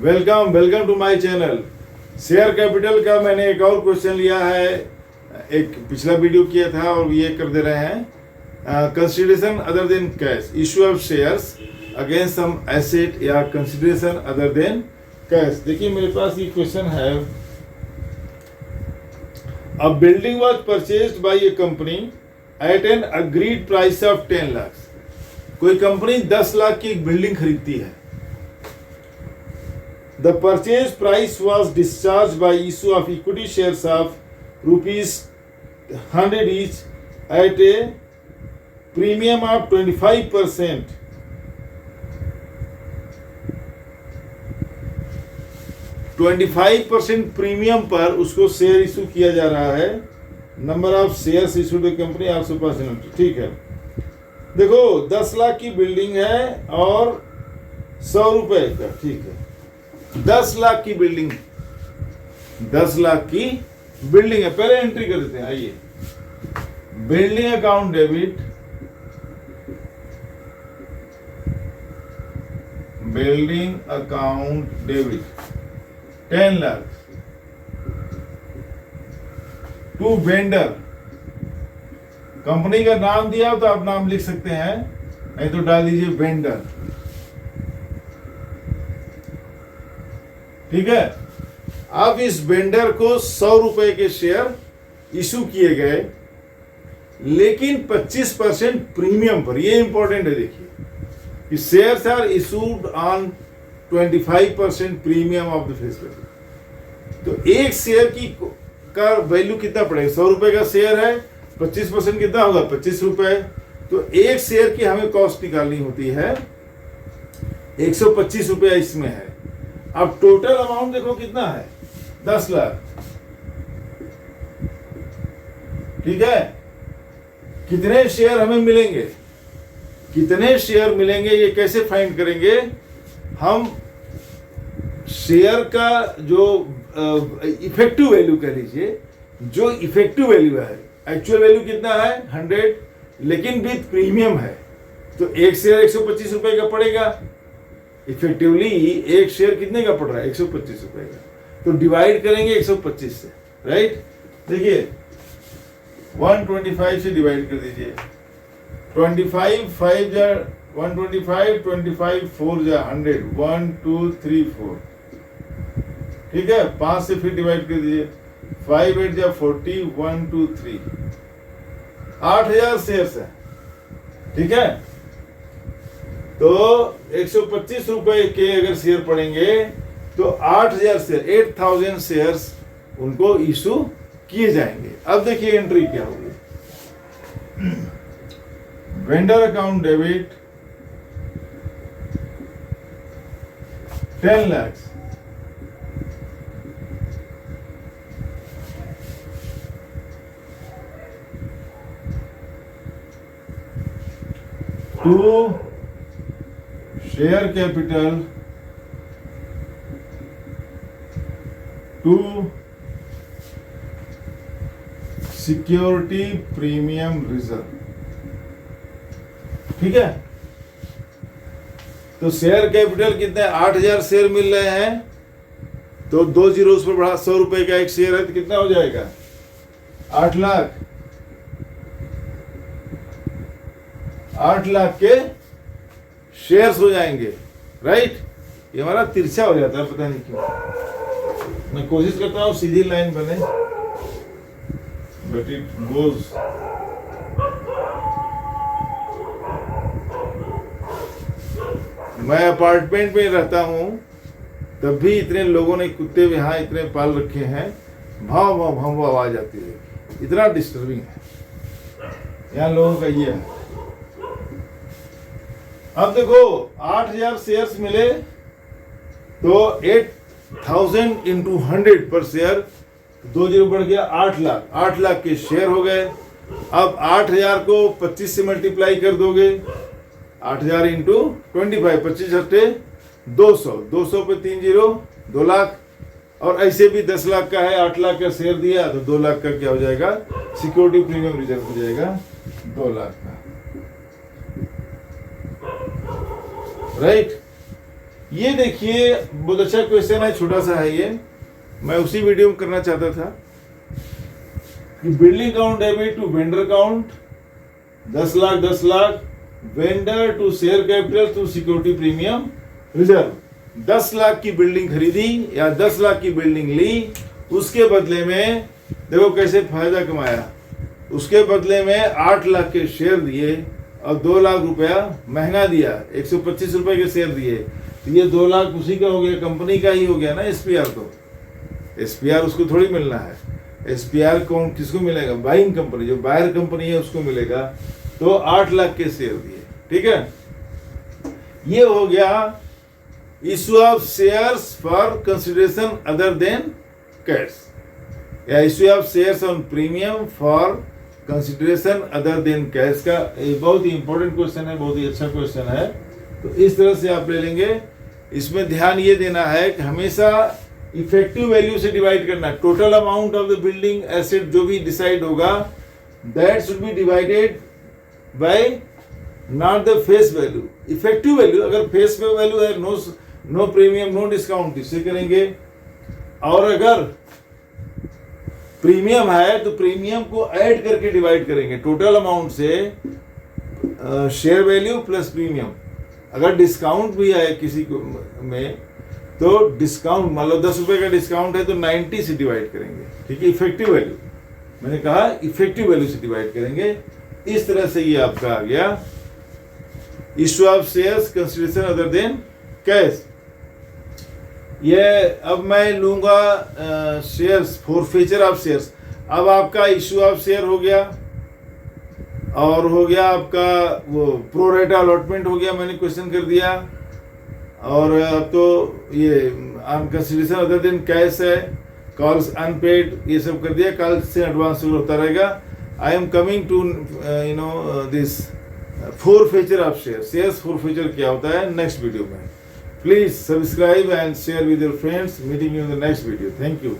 Welcome to my channel. Share capital का मैंने एक और क्वेश्चन लिया है, एक पिछला वीडियो किया था और ये कर दे रहे हैं। Consideration other than cash, issue of shares against some asset या कंसिडरेशन अदर देन कैश। देखिए मेरे पास ये क्वेश्चन है। A building was purchased by a company at an agreed price of 10 lakh. कोई कंपनी 10 लाख की एक बिल्डिंग खरीदती है। The purchase price was discharged by issue of equity shares of rupees 100 each at a premium of 25%. Premium पर उसको share issue किया जा रहा है। Number of shares issue to company आपसे पास, ठीक है। देखो 10 लाख की बिल्डिंग है और 100 रुपए का, ठीक है। 10 लाख की बिल्डिंग, 10 लाख की बिल्डिंग है। पहले एंट्री कर देते हैं, आइए। Building account debit, building account debit 10 lakh to vendor. Company का नाम दिया हो तो आप नाम लिख सकते हैं, नहीं तो डाल दीजिए वेंडर, ठीक है। अब इस वेंडर को 100 रुपए के शेयर इशू किए गए, लेकिन 25% प्रीमियम पर। ये इंपॉर्टेंट है, देखिए कि shares are issued on 25% premium of the face value. तो एक शेयर की का वैल्यू कितना पड़ेगा? 100 रुपए का शेयर है, 25% कितना होगा? 25 रुपए। तो एक शेयर की हमें कॉस्ट निकालनी होती है, 125 रुपया इसमें है। अब टोटल अमाउंट देखो कितना है, 10 लाख, ठीक है। कितने शेयर हमें मिलेंगे, कितने शेयर मिलेंगे, ये कैसे फाइंड करेंगे हम? शेयर का जो इफेक्टिव वैल्यू कह लीजिए, जो इफेक्टिव वैल्यू है, एक्चुअल वैल्यू कितना है 100, लेकिन विथ प्रीमियम है, तो एक शेयर 125 रुपए का पड़ेगा। इफेक्टिवली एक शेयर कितने का पड़ रहा है? 125 रुपए का। तो डिवाइड करेंगे 125 से, राइट। देखिए 125 से डिवाइड कर दीजिए। 25 5 जा 125, 25 4 जा 100, 1 2 3 4, ठीक है। 5 से फिर डिवाइड कर दीजिए। 5 8 जा 40, 1 2 3, 8000 शेयर्स है, ठीक है। तो 125 रुपए के अगर शेयर पड़ेंगे तो 8000 शेयर, 8000 शेयर्स उनको इशू किए जाएंगे। अब देखिए एंट्री क्या होगी। Vendor account debit 10 lakh, to share capital to security premium reserve, ठीक है। तो शेयर कैपिटल कितने? 8000 शेयर मिल रहे हैं, तो 2 जीरो उस पर बढ़ा, 100 रुपए का एक शेयर है तो कितना हो जाएगा? 8 लाख। 8 लाख के शेयर्स हो जाएंगे, राइट। ये हमारा तिरछा हो जाता है, पता नहीं क्यों। मैं कोशिश करता हूँ सीधी लाइन बने, बट इट गोज। मैं अपार्टमेंट में रहता हूँ, तब भी इतने लोगों ने कुत्ते यहाँ इतने पाल रखे हैं, भाव भाव भाव आवाज आती है, इतना डिस्टर्बिंग है यहाँ लोगों का ये है। अब देखो 8000 शेयर्स मिले तो 8000 इंटू 100 पर शेयर, 2 जीरो बढ़ गया 8 लाख। 8 लाख के शेयर हो गए। अब 8000 को 25 से मल्टीप्लाई कर दोगे, 8000 इंटू 25, 25 हटे 200, 200 पे 3 जीरो 2 लाख। और ऐसे भी 10 लाख का है, 8 लाख का शेयर दिया तो 2 लाख का क्या हो जाएगा? सिक्योरिटी प्रीमियम रिजर्व हो जाएगा 2 लाख का, राइट। ये देखिए बहुत अच्छा क्वेश्चन है, छोटा सा है ये, मैं उसी वीडियो में करना चाहता था कि building account debit to vendor account 10 lakh 10 lakh, vendor to share capital to security premium reserve. 10 lakh की बिल्डिंग खरीदी या 10 लाख की बिल्डिंग ली, उसके बदले में देखो कैसे फायदा कमाया, उसके बदले में 8 लाख के शेयर दिए और 2 लाख रुपया महंगा दिया, 125 रुपए के शेयर दिए, तो ये 2 लाख उसी का हो गया, कंपनी का ही हो गया ना एसपीआर। तो एसपीआर उसको थोड़ी मिलना है, एसपीआर कौन किसको मिलेगा? बाइंग कंपनी, जो बायर कंपनी है उसको मिलेगा। तो 8 लाख के शेयर दिए, ठीक है। ये हो गया issue of shares for consideration other than cash, या issue of shares on premium for consideration other than cash का। ये बहुत ही इंपॉर्टेंट क्वेश्चन है, बहुत ही अच्छा क्वेश्चन है। तो इस तरह से आप ले लेंगे। इसमें ध्यान ये देना है कि हमेशा इफेक्टिव वैल्यू से डिवाइड करना। Total amount of the building asset जो भी डिसाइड होगा, that should be divided by not the face value, effective value. अगर फेस वैल्यू है नो प्रीमियम नो डिस्काउंट, इससे करेंगे। और अगर प्रीमियम है तो प्रीमियम को ऐड करके डिवाइड करेंगे टोटल अमाउंट से, शेयर वैल्यू प्लस प्रीमियम। अगर डिस्काउंट भी है किसी को में तो डिस्काउंट, मान लो 10 रुपए का डिस्काउंट है तो 90 से डिवाइड करेंगे, ठीक है। इफेक्टिव वैल्यू, मैंने कहा इफेक्टिव वैल्यू से डिवाइड करेंगे। इस तरह से ये आपका आ गया issue of shares consideration other than cash. ये अब मैं लूंगा शेयर्स, फॉरफीचर ऑफ शेयर्स। अब आपका इशू ऑफ शेयर हो गया और हो गया आपका वो प्रो रेटा अलॉटमेंट हो गया, मैंने क्वेश्चन कर दिया। और अब तो ये on consideration other than cash है, कॉल्स अनपेड, ये सब कर दिया। कल से एडवांस होता रहेगा। I am coming to this forfeiture of share, shares forfeiture क्या होता है नेक्स्ट वीडियो में। Please subscribe and share with your friends. Meeting you in the next video. Thank you.